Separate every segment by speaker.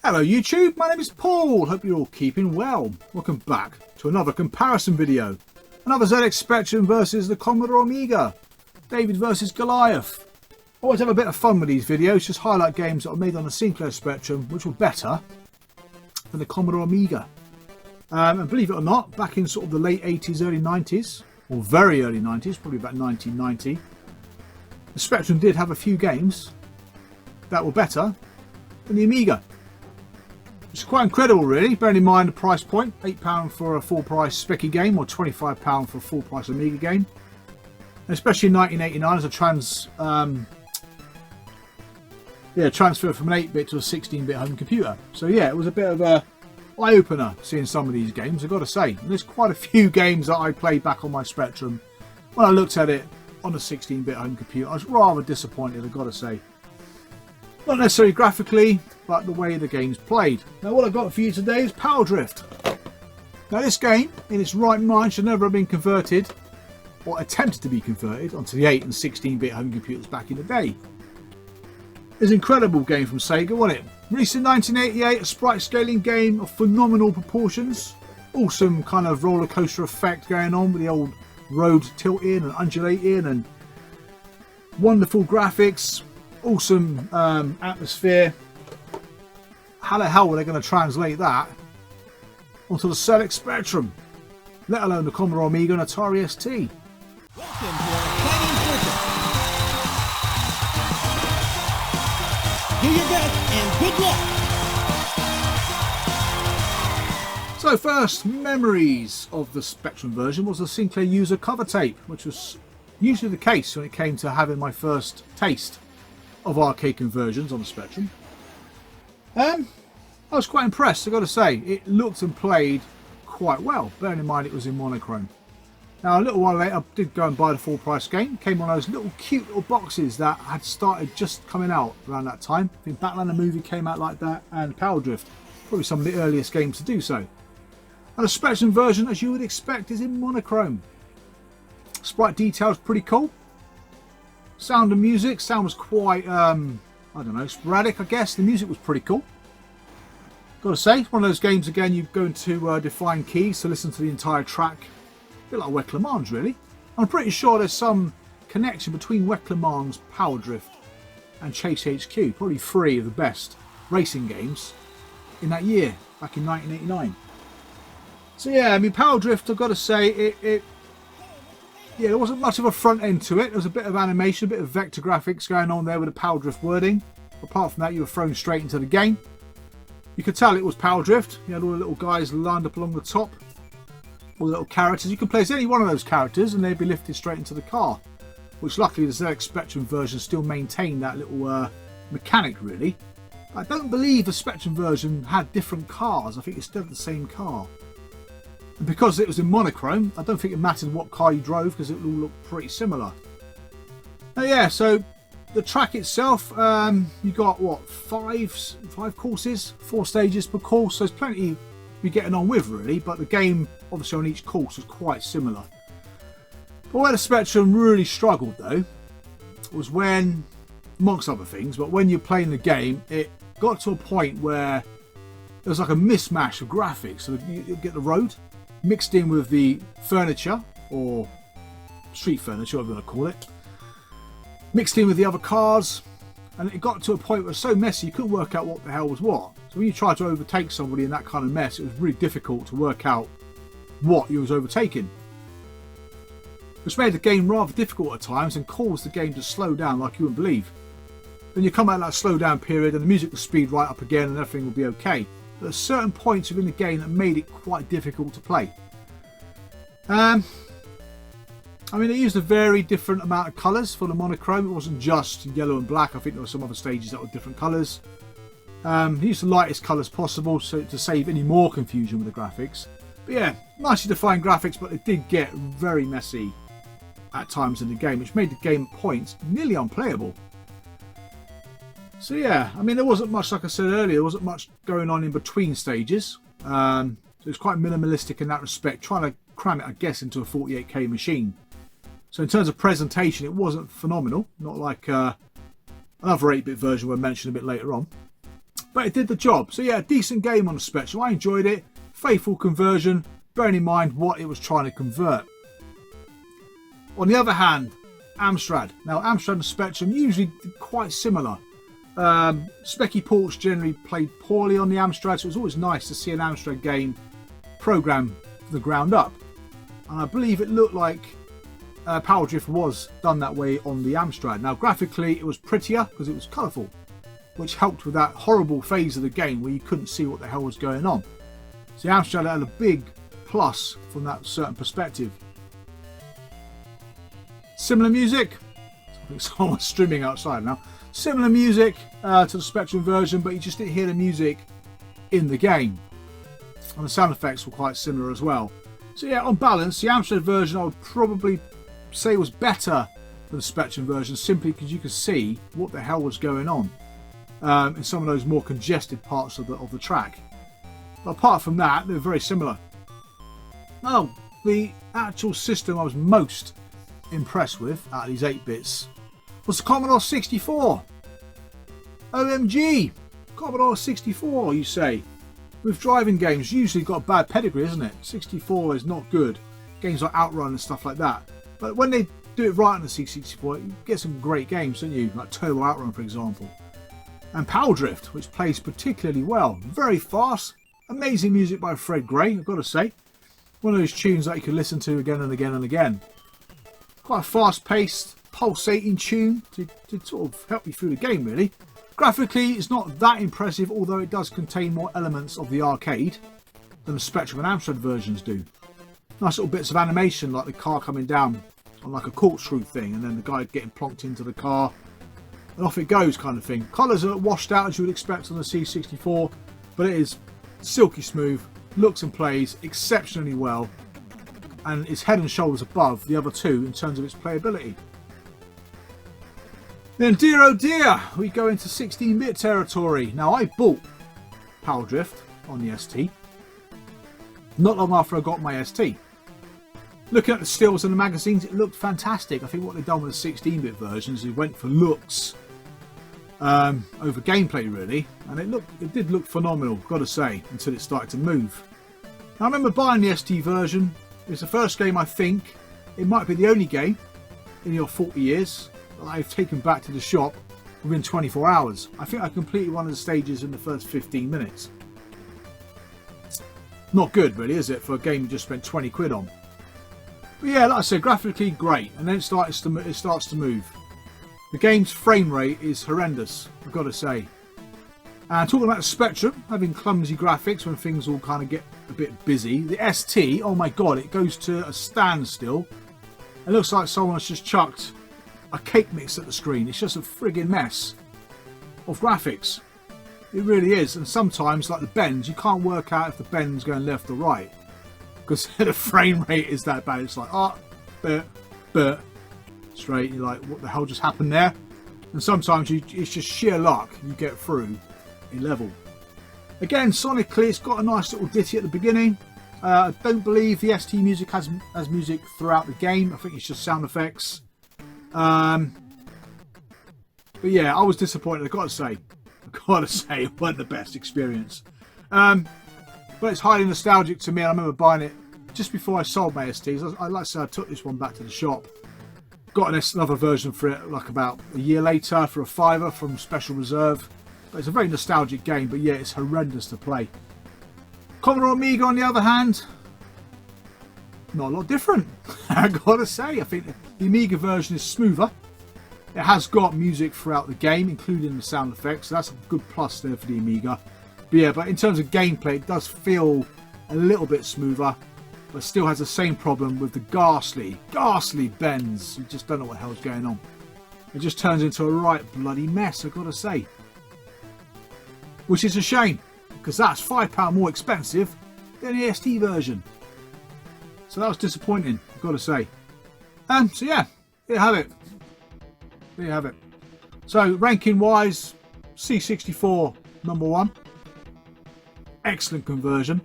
Speaker 1: Hello YouTube, my name is Paul, hope you're all keeping well. Welcome back to another comparison video. Another ZX Spectrum versus the Commodore Amiga. David versus Goliath. Always have a bit of fun with these videos, just highlight games that were made on the Sinclair Spectrum which were better than the Commodore Amiga. And believe it or not, back in sort of the late 80s, early 90s, or very early 90s, probably about 1990, the Spectrum did have a few games that were better than the Amiga. It's quite incredible really, bearing in mind the price point, £8 for a full price Specky game or £25 for a full price Amiga game. And especially in 1989 as a transfer from an 8-bit to a 16-bit home computer. So yeah, it was a bit of a eye-opener seeing some of these games, I've got to say. And there's quite a few games that I played back on my Spectrum. When I looked at it on a 16-bit home computer, I was rather disappointed, I've got to say. Not necessarily graphically, but the way the game's played. Now what I've got for you today is Power Drift. Now this game, in its right mind, should never have been converted, or attempted to be converted, onto the 8 and 16-bit home computers back in the day. It's an incredible game from Sega, wasn't it? Released in 1988, a sprite scaling game of phenomenal proportions. Awesome kind of roller coaster effect going on with the old road tilting and undulating, and wonderful graphics. Awesome atmosphere. How the hell were they going to translate that onto the ZX Spectrum, let alone the Commodore Amiga and Atari ST?
Speaker 2: Welcome to our exciting circuit. Do your best and good luck.
Speaker 1: So first, memories of the Spectrum version was the Sinclair user cover tape, which was usually the case when it came to having my first taste of arcade conversions on the Spectrum. I was quite impressed, I've got to say. It looked and played quite well, bearing in mind it was in monochrome. Now a little while later I did go and buy the full price game. Came on those little cute little boxes that had started just coming out around that time. I think Batman the movie came out like that, and Power Drift, probably some of the earliest games to do so. And the Spectrum version, as you would expect, is in monochrome. Sprite details pretty cool. Sound and music, sound was quite, I don't know, sporadic I guess. The music was pretty cool. Got to say, one of those games again, you go into define keys to listen to the entire track. A bit like Wek Le Mans really. I'm pretty sure there's some connection between Wek Le Mans, Power Drift and Chase HQ. Probably three of the best racing games in that year, back in 1989. So yeah, I mean Power Drift, I've got to say, yeah, there wasn't much of a front end to it. There was a bit of animation, a bit of vector graphics going on there with the Power Drift wording. Apart from that, you were thrown straight into the game. You could tell it was Power Drift. You had all the little guys lined up along the top. All the little characters. You could place any one of those characters and they'd be lifted straight into the car. Which luckily the ZX Spectrum version still maintained that little mechanic really. I don't believe the Spectrum version had different cars. I think it's still the same car. And because it was in monochrome, I don't think it mattered what car you drove because it would all look pretty similar. Now yeah, so the track itself, you got what, five courses, 4 stages per course, so there's plenty to be getting on with really, but the game obviously on each course was quite similar. But where the Spectrum really struggled though, was when, amongst other things, but when you're playing the game, it got to a point where there was like a mismatch of graphics. So you get the road mixed in with the furniture, or street furniture, whatever you want to call it, mixed in with the other cars, and it got to a point where it was so messy you couldn't work out what the hell was what. So when you tried to overtake somebody in that kind of mess, it was really difficult to work out what you was overtaking, which made the game rather difficult at times and caused the game to slow down like you wouldn't believe. Then you come out of that slow down period and the music will speed right up again and everything will be okay. But there are certain points within the game that made it quite difficult to play. I mean, they used a very different amount of colours for the monochrome. It wasn't just yellow and black. I think there were some other stages that were different colours. They used the lightest colours possible so to save any more confusion with the graphics. But yeah, nicely defined graphics, but it did get very messy at times in the game, which made the game at points nearly unplayable. So yeah, I mean, there wasn't much, like I said earlier, there wasn't much going on in between stages. So it's quite minimalistic in that respect, trying to cram it, I guess, into a 48K machine. So in terms of presentation, it wasn't phenomenal, not like another 8-bit version we'll mention a bit later on. but it did the job. So yeah, a decent game on the Spectrum. I enjoyed it. Faithful conversion, bearing in mind what it was trying to convert. On the other hand, Amstrad. Now, Amstrad and Spectrum usually quite similar. Specky ports generally played poorly on the Amstrad, so it was always nice to see an Amstrad game programmed from the ground up. And I believe it looked like Power Drift was done that way on the Amstrad. Now, graphically, it was prettier because it was colourful, which helped with that horrible phase of the game where you couldn't see what the hell was going on. So the Amstrad had a big plus from that certain perspective. Similar music. I think someone's streaming outside now. Similar music to the Spectrum version, but you just didn't hear the music in the game. And the sound effects were quite similar as well. So yeah, on balance, the Amstrad version I would probably say was better than the Spectrum version, simply because you could see what the hell was going on in some of those more congested parts of the track. But apart from that, they're very similar. Oh, the actual system I was most impressed with out of these 8-bits was the Commodore 64. OMG, Commodore 64, you say? With driving games, usually got a bad pedigree, isn't it? 64 is not good. Games like Outrun and stuff like that. But when they do it right on the C64, you get some great games, don't you? Like Turbo Outrun, for example. And Power Drift, which plays particularly well. Very fast. Amazing music by Fred Gray, I've got to say. One of those tunes that you can listen to again and again and again. Quite a fast-paced, pulsating tune to sort of help you through the game, really. Graphically, it's not that impressive, although it does contain more elements of the arcade than the Spectrum and Amstrad versions do. Nice little bits of animation, like the car coming down on like a corkscrew thing, and then the guy getting plonked into the car, and off it goes kind of thing. Colours are washed out as you would expect on the C64, but it is silky smooth, looks and plays exceptionally well, and it's head and shoulders above the other two in terms of its playability. Then, dear oh dear, we go into 16-bit territory. Now, I bought Power Drift on the ST not long after I got my ST. Looking at the stills and the magazines, it looked fantastic. I think what they've done with the 16-bit versions is went for looks over gameplay, really, and it did look phenomenal, got to say, until it started to move. Now, I remember buying the ST version. It's the first game, I think, it might be the only game in your 40 years that I've taken back to the shop within 24 hours. I think I completed one of the stages in the first 15 minutes. Not good, really, is it, for a game you just spent 20 quid on? But yeah, like I said, graphically great, and then it starts to move. The game's frame rate is horrendous, I've got to say. And talking about the Spectrum, having clumsy graphics when things all kind of get a bit busy. The ST, oh my god, it goes to a standstill. It looks like someone's just chucked a cake mix at the screen. It's just a frigging mess of graphics. It really is. And sometimes, like the bends, you can't work out if the bend's going left or right, because the frame rate is that bad. It's like, but straight. You're like, what the hell just happened there? And sometimes it's just sheer luck you get through a level. Again, sonically, it's got a nice little ditty at the beginning. I don't believe the ST music has music throughout the game. I think it's just sound effects. But yeah, I was disappointed. I've got to say, it wasn't the best experience. But it's highly nostalgic to me. I remember buying it just before I sold my STs. I like to say I took this one back to the shop. Got another version for it like about a year later for a £5 from Special Reserve. But it's a very nostalgic game, but yeah, it's horrendous to play. Commodore Amiga, on the other hand, not a lot different. I've got to say, I think the Amiga version is smoother. It has got music throughout the game, including the sound effects, so that's a good plus there for the Amiga. But yeah, but in terms of gameplay, it does feel a little bit smoother, but still has the same problem with the ghastly bends. You just don't know what the hell's going on. It just turns into a right bloody mess, I've got to say. Which is a shame, because that's £5 more expensive than the ST version. So that was disappointing, I've got to say. So yeah, there you have it. There you have it. So ranking wise, C64 number 1. Excellent conversion.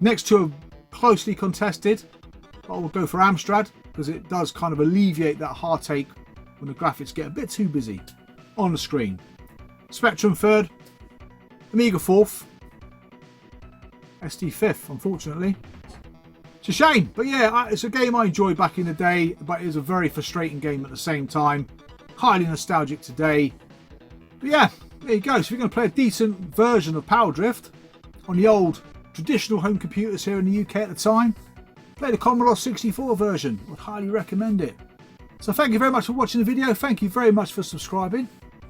Speaker 1: Next to a closely contested, but I will go for Amstrad, because it does kind of alleviate that heartache when the graphics get a bit too busy on the screen. Spectrum third, Amiga 4th, ST 5th, unfortunately. It's a shame, but yeah, it's a game I enjoyed back in the day, but it was a very frustrating game at the same time. Highly nostalgic today. But yeah, there you go. So if you're going to play a decent version of Power Drift on the old traditional home computers here in the UK at the time, play the Commodore 64 version. I would highly recommend it. So thank you very much for watching the video. Thank you very much for subscribing.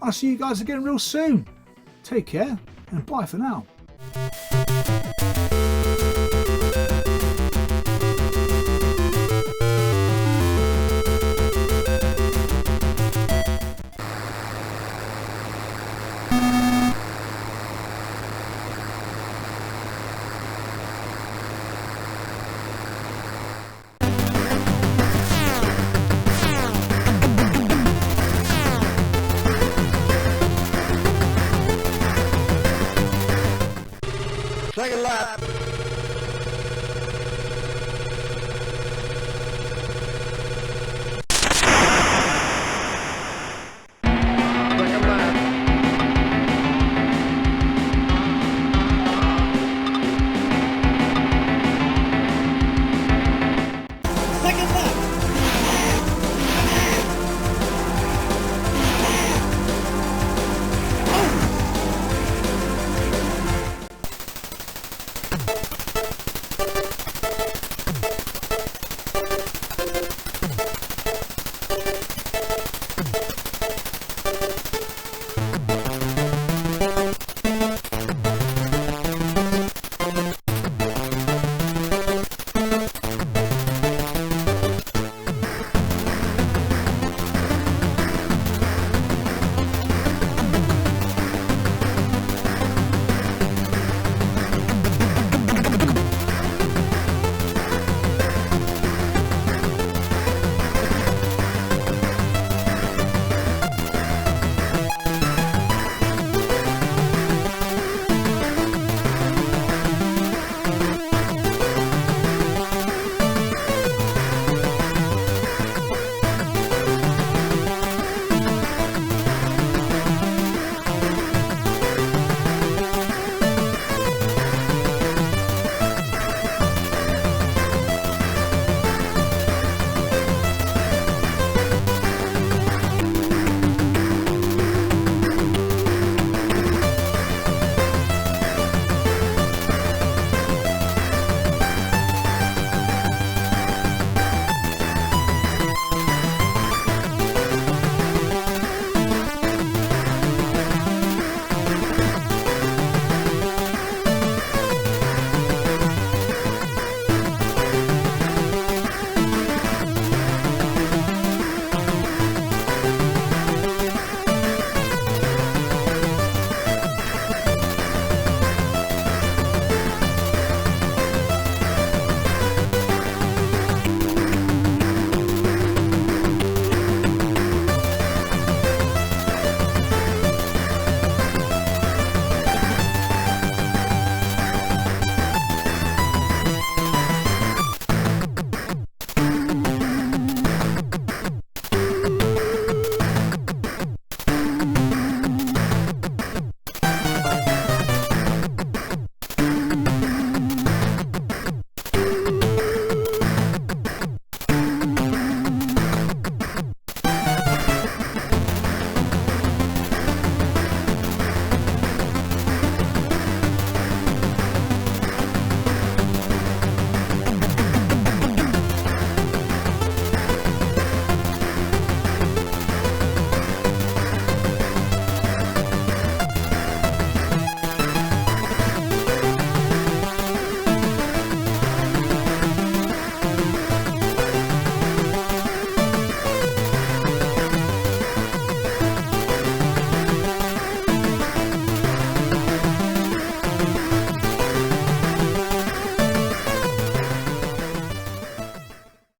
Speaker 1: I'll see you guys again real soon. Take care and bye for now.
Speaker 2: Second lap. Second lap. Second lap.